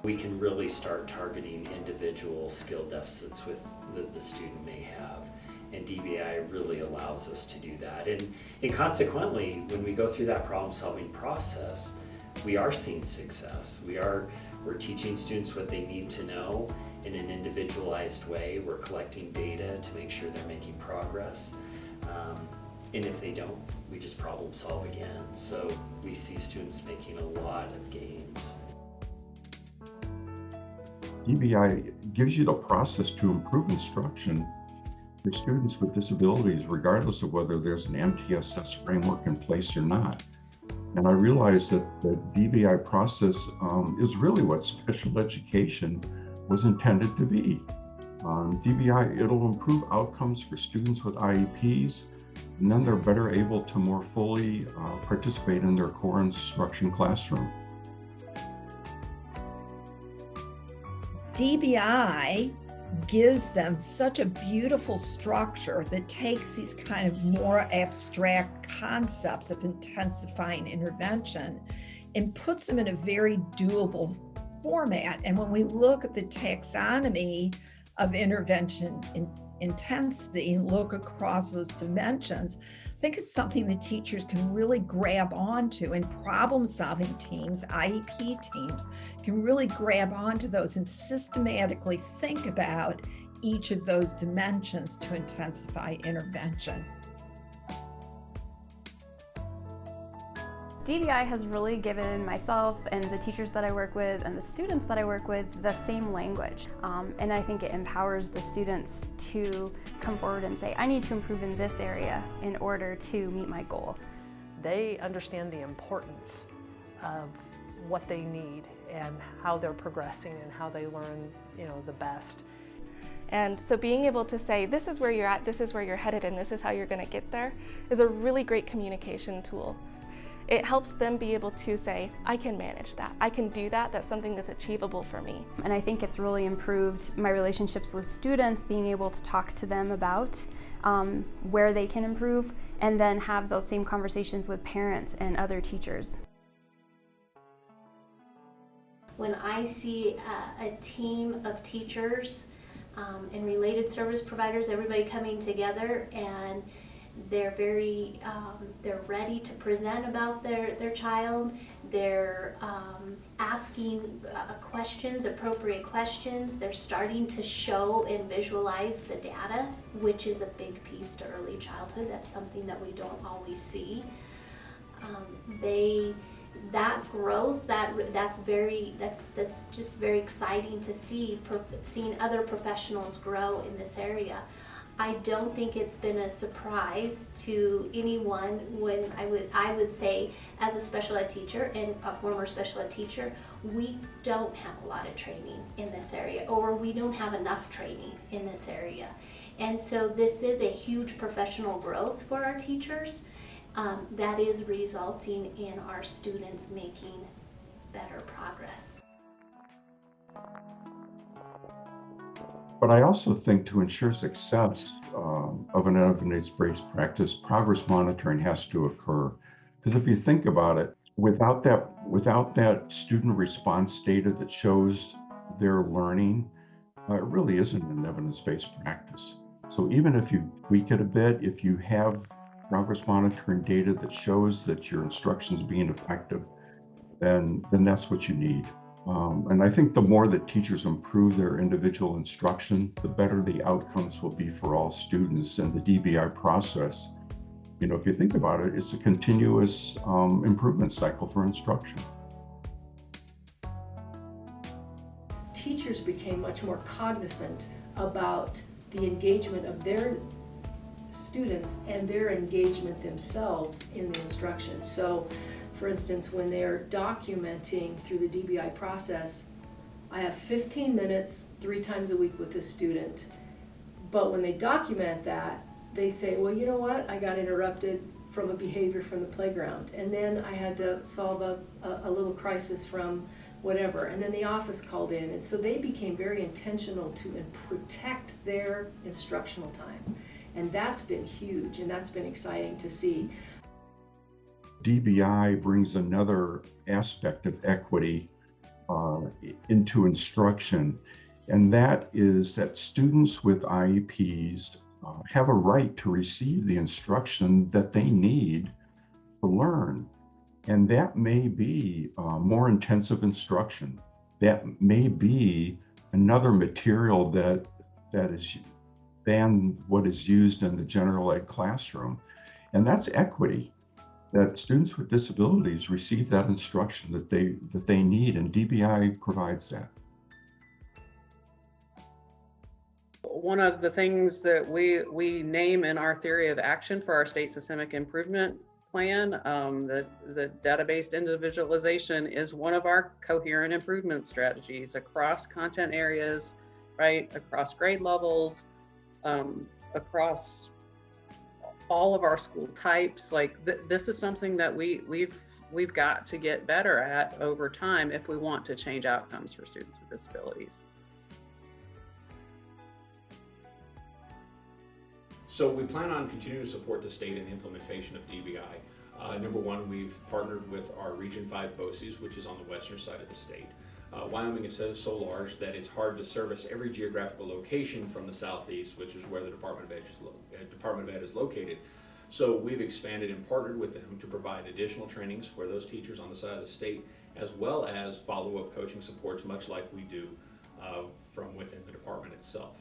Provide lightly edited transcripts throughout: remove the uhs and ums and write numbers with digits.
We can really start targeting individual skill deficits the student may have. And DBI really allows us to do that. And consequently, when we go through that problem-solving process, we are seeing success. We're teaching students what they need to know in an individualized way. We're collecting data to make sure they're making progress. And if they don't, we just problem solve again. So we see students making a lot of gains. DBI gives you the process to improve instruction for students with disabilities, regardless of whether there's an MTSS framework in place or not. And I realized that the DBI process is really what special education was intended to be. DBI, it'll improve outcomes for students with IEPs, and then they're better able to more fully participate in their core instruction classroom. DBI gives them such a beautiful structure that takes these kind of more abstract concepts of intensifying intervention and puts them in a very doable format. And when we look at the taxonomy of intervention intensity and look across those dimensions, I think it's something that teachers can really grab onto, and problem-solving teams, IEP teams, can really grab onto those and systematically think about each of those dimensions to intensify intervention. DBI has really given myself and the teachers that I work with and the students that I work with the same language. And I think it empowers the students to come forward and say, I need to improve in this area in order to meet my goal. They understand the importance of what they need and how they're progressing and how they learn, the best. And so being able to say, this is where you're at, this is where you're headed, and this is how you're going to get there is a really great communication tool. It helps them be able to say, I can manage that, I can do that, that's something that's achievable for me. And I think it's really improved my relationships with students, being able to talk to them about where they can improve, and then have those same conversations with parents and other teachers. When I see a team of teachers and related service providers, everybody coming together, and they're very, they're ready to present about their child. They're asking questions, appropriate questions. They're starting to show and visualize the data, which is a big piece to early childhood. That's something that we don't always see. That growth, that's just very exciting to see, seeing other professionals grow in this area. I don't think it's been a surprise to anyone when I would say, as a special ed teacher and a former special ed teacher, we don't have a lot of training in this area, or we don't have enough training in this area. And so this is a huge professional growth for our teachers that is resulting in our students making better progress. But I also think to ensure success of an evidence-based practice, progress monitoring has to occur. Because if you think about it, without that student response data that shows their learning, it really isn't an evidence-based practice. So even if you tweak it a bit, if you have progress monitoring data that shows that your instruction is being effective, then that's what you need. And I think the more that teachers improve their individual instruction, the better the outcomes will be for all students. And the DBI process, if you think about it, it's a continuous improvement cycle for instruction. Teachers became much more cognizant about the engagement of their students and their engagement themselves in the instruction. So, for instance, when they're documenting through the DBI process, I have 15 minutes 3 times a week with this student. But when they document that, they say, well, you know what? I got interrupted from a behavior from the playground. And then I had to solve a little crisis from whatever. And then the office called in. And so they became very intentional to protect their instructional time. And that's been huge, and that's been exciting to see. DBI brings another aspect of equity into instruction, and that is that students with IEPs have a right to receive the instruction that they need to learn. And that may be more intensive instruction. That may be another material that is than what is used in the general ed classroom. And that's equity, that students with disabilities receive that instruction that they need, and DBI provides that. One of the things that we name in our theory of action for our state systemic improvement plan, the data-based individualization is one of our coherent improvement strategies across content areas, right, across grade levels, across all of our school types. Like this is something that we've got to get better at over time if we want to change outcomes for students with disabilities. So we plan on continuing to support the state in the implementation of DBI. Number one, we've partnered with our Region 5 BOCES, which is on the western side of the state. Wyoming is so large that it's hard to service every geographical location from the southeast, which is where the Department of Ed is located. So we've expanded and partnered with them to provide additional trainings for those teachers on the side of the state, as well as follow-up coaching supports, much like we do from within the department itself.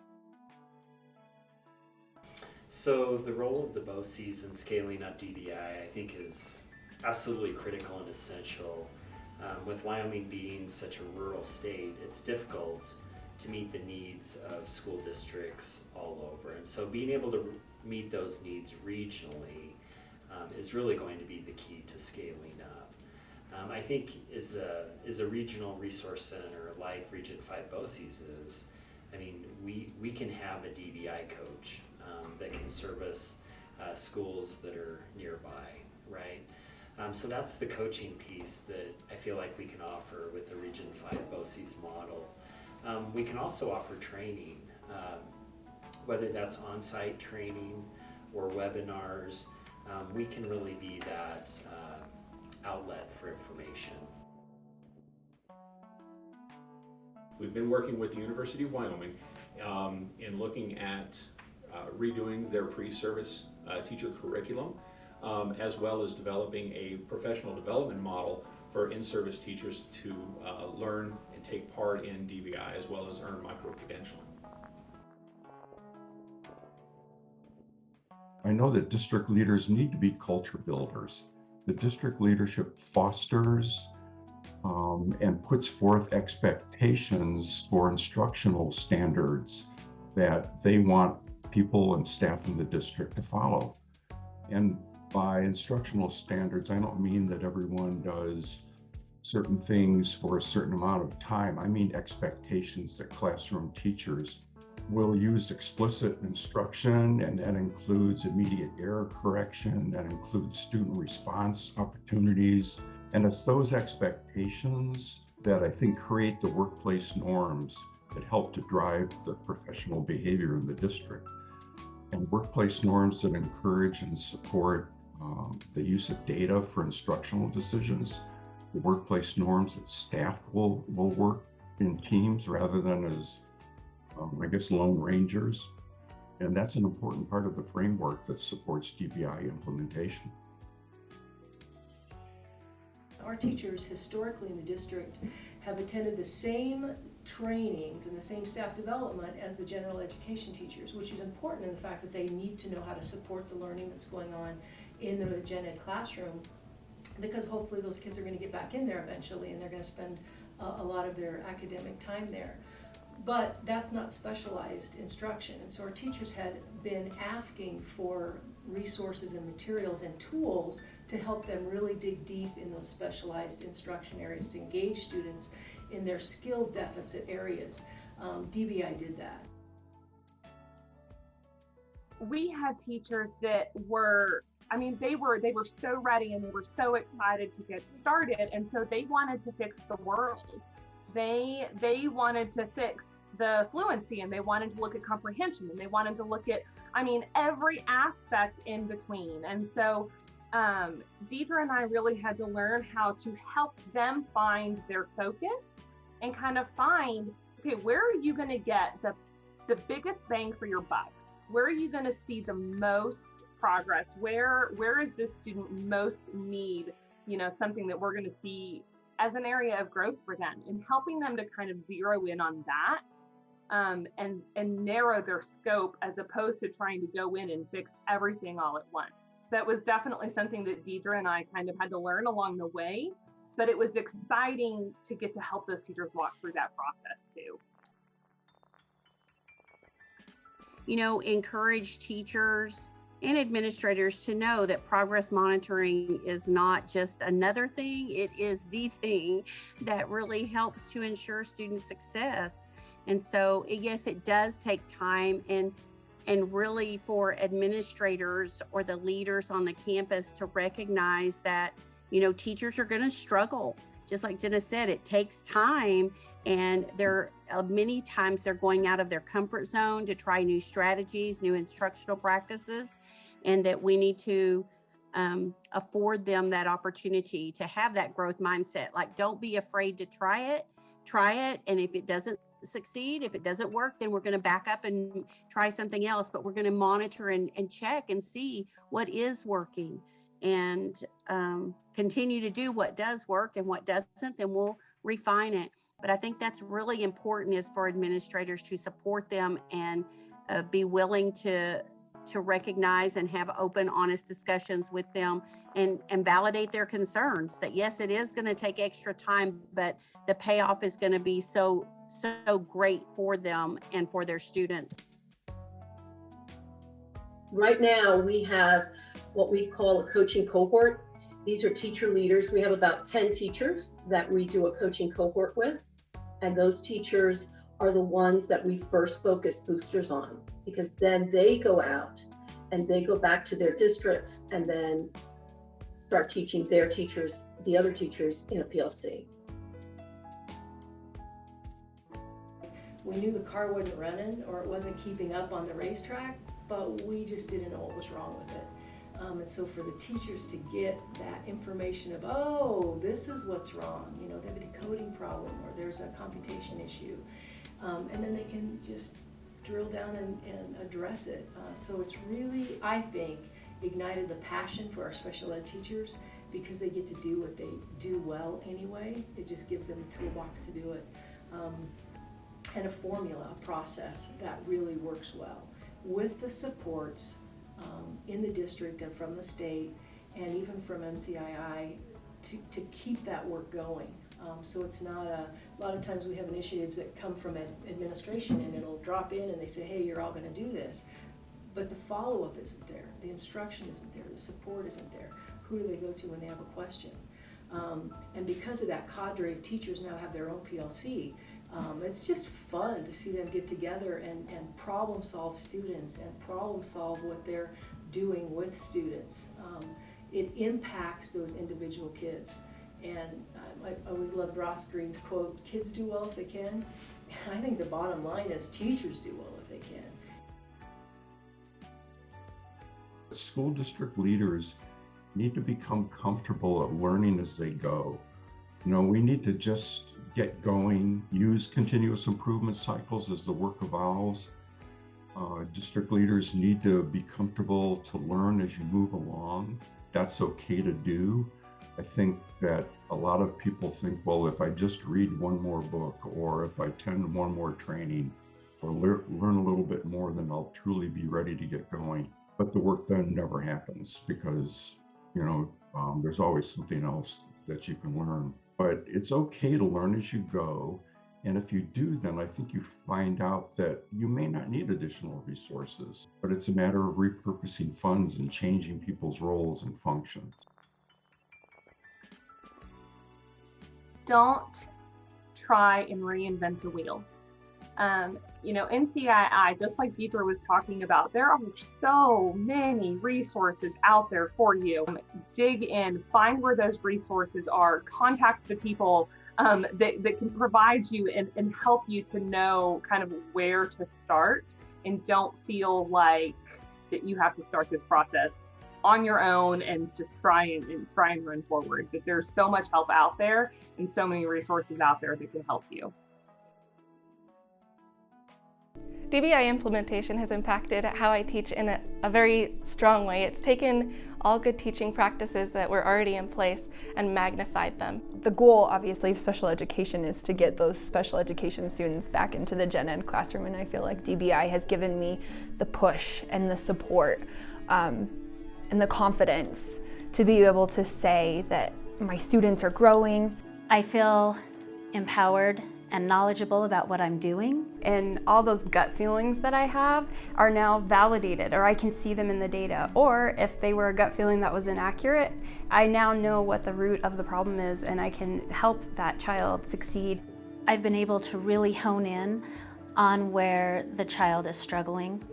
So the role of the BOCES in scaling up DBI, I think, is absolutely critical and essential. With Wyoming being such a rural state, it's difficult to meet the needs of school districts all over. And so being able to meet those needs regionally is really going to be the key to scaling up. I think is a regional resource center like Region 5 BOCES is, I mean, we can have a DBI coach that can service schools that are nearby, right? So that's the coaching piece that I feel like we can offer with the Region 5 BOCES model. We can also offer training, whether that's on-site training or webinars. We can really be that outlet for information. We've been working with the University of Wyoming in looking at redoing their pre-service teacher curriculum, as well as developing a professional development model for in-service teachers to learn and take part in DBI, as well as earn micro-credentialing. I know that district leaders need to be culture builders. The district leadership fosters and puts forth expectations for instructional standards that they want people and staff in the district to follow. And by instructional standards, I don't mean that everyone does certain things for a certain amount of time. I mean expectations that classroom teachers will use explicit instruction, and that includes immediate error correction, that includes student response opportunities. And it's those expectations that I think create the workplace norms that help to drive the professional behavior in the district. And workplace norms that encourage and support the use of data for instructional decisions, the workplace norms that staff will work in teams rather than as, lone rangers. And that's an important part of the framework that supports DBI implementation. Our teachers historically in the district have attended the same trainings and the same staff development as the general education teachers, which is important in the fact that they need to know how to support the learning that's going on in the gen ed classroom, because hopefully those kids are going to get back in there eventually and they're going to spend a lot of their academic time there. But that's not specialized instruction, and so our teachers had been asking for resources and materials and tools to help them really dig deep in those specialized instruction areas to engage students in their skill deficit areas. DBI did that. We had teachers that were, they were so ready and they were so excited to get started, and so they wanted to fix the world. They wanted to fix the fluency, and they wanted to look at comprehension, and they wanted to look at, every aspect in between. And so Deidre and I really had to learn how to help them find their focus and kind of find, okay, where are you going to get the biggest bang for your buck? Where are you going to see the most progress? Where is this student most need, something that we're going to see as an area of growth for them, and helping them to kind of zero in on that, and narrow their scope, as opposed to trying to go in and fix everything all at once. That was definitely something that Deidre and I kind of had to learn along the way, but it was exciting to get to help those teachers walk through that process too. Encourage teachers and administrators to know that progress monitoring is not just another thing, it is the thing that really helps to ensure student success. And so, yes, it does take time, and really for administrators or the leaders on the campus to recognize that, teachers are going to struggle. Just like Jenna said, it takes time, and many times they're going out of their comfort zone to try new strategies, new instructional practices, and that we need to afford them that opportunity to have that growth mindset. Like, don't be afraid to try it, and if it doesn't succeed, if it doesn't work, then we're going to back up and try something else, but we're going to monitor and check and see what is working, and continue to do what does work, and what doesn't, then we'll refine it. But I think that's really important, is for administrators to support them and be willing to recognize and have open, honest discussions with them, and validate their concerns that yes, it is going to take extra time, but the payoff is going to be so great for them and for their students. Right now, we have what we call a coaching cohort. These are teacher leaders. We have about 10 teachers that we do a coaching cohort with. And those teachers are the ones that we first focus boosters on, because then they go out and they go back to their districts and then start teaching their teachers, the other teachers in a PLC. We knew the car wasn't running or it wasn't keeping up on the racetrack, but we just didn't know what was wrong with it. And so for the teachers to get that information of, oh, this is what's wrong, they have a decoding problem, or there's a computation issue, and then they can just drill down and address it. So it's really, I think, ignited the passion for our special ed teachers, because they get to do what they do well anyway. It just gives them a toolbox to do it, and a formula, a process that really works well with the supports in the district and from the state, and even from NCII, to keep that work going. So it's not a lot of times we have initiatives that come from administration, and it'll drop in and they say, hey, you're all going to do this. But the follow-up isn't there. The instruction isn't there. The support isn't there. Who do they go to when they have a question? And because of that, cadre of teachers now have their own PLC. It's just fun to see them get together and problem solve students and problem solve what they're doing with students. It impacts those individual kids. And I always loved Ross Green's quote, kids do well if they can. And I think the bottom line is teachers do well if they can. School district leaders need to become comfortable at learning as they go. We need to just get going, use continuous improvement cycles as the work evolves. District leaders need to be comfortable to learn as you move along. That's okay to do. I think that a lot of people think, well, if I just read one more book, or if I attend one more training, or learn a little bit more, then I'll truly be ready to get going. But the work then never happens, because, there's always something else that you can learn. But it's okay to learn as you go. And if you do, then I think you find out that you may not need additional resources, but it's a matter of repurposing funds and changing people's roles and functions. Don't try and reinvent the wheel. NCII, just like Deidre was talking about, there are so many resources out there for you. Dig in, find where those resources are, contact the people that can provide you and help you to know kind of where to start, and don't feel like that you have to start this process on your own and just try and run forward. That there's so much help out there and so many resources out there that can help you. DBI implementation has impacted how I teach in a very strong way. It's taken all good teaching practices that were already in place and magnified them. The goal, obviously, of special education is to get those special education students back into the gen ed classroom, and I feel like DBI has given me the push and the support and the confidence to be able to say that my students are growing. I feel empowered and knowledgeable about what I'm doing. And all those gut feelings that I have are now validated, or I can see them in the data. Or if they were a gut feeling that was inaccurate, I now know what the root of the problem is and I can help that child succeed. I've been able to really hone in on where the child is struggling.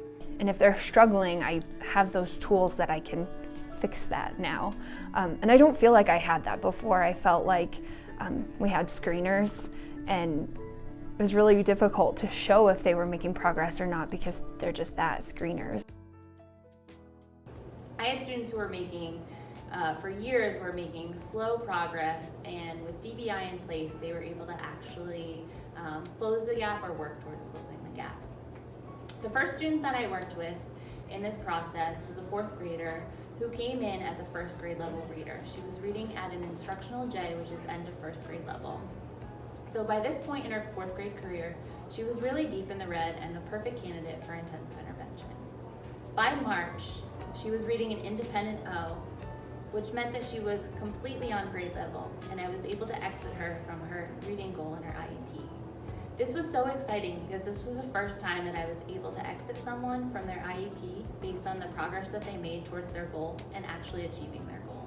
And if they're struggling, I have those tools that I can fix that now. And I don't feel like I had that before. I felt like we had screeners, and it was really difficult to show if they were making progress or not because they're just that, screeners. I had students who were making, for years, were making slow progress, and with DBI in place, they were able to actually close the gap or work towards closing the gap. The first student that I worked with in this process was a 4th grader who came in as a 1st grade level reader. She was reading at an instructional J, which is end of 1st grade level. So by this point in her 4th grade career, she was really deep in the red and the perfect candidate for intensive intervention. By March, she was reading an independent O, which meant that she was completely on grade level, and I was able to exit her from her reading goal in her IEP. This was so exciting because this was the first time that I was able to exit someone from their IEP based on the progress that they made towards their goal and actually achieving their goal.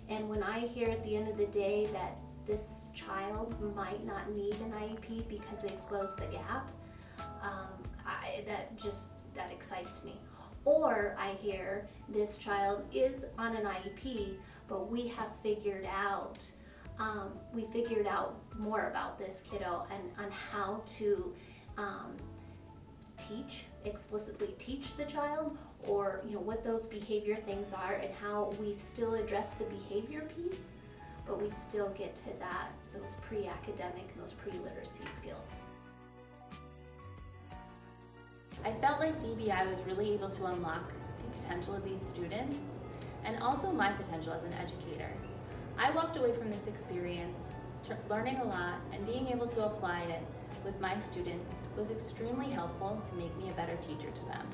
And when I hear at the end of the day that this child might not need an IEP because they've closed the gap, that excites me. Or I hear this child is on an IEP, but we have figured out more about this kiddo and on how to explicitly teach the child, or what those behavior things are and how we still address the behavior piece, but we still get to those pre-academic and those pre-literacy skills. I felt like DBI was really able to unlock the potential of these students and also my potential as an educator. I walked away from this experience learning a lot, and being able to apply it with my students was extremely helpful to make me a better teacher to them.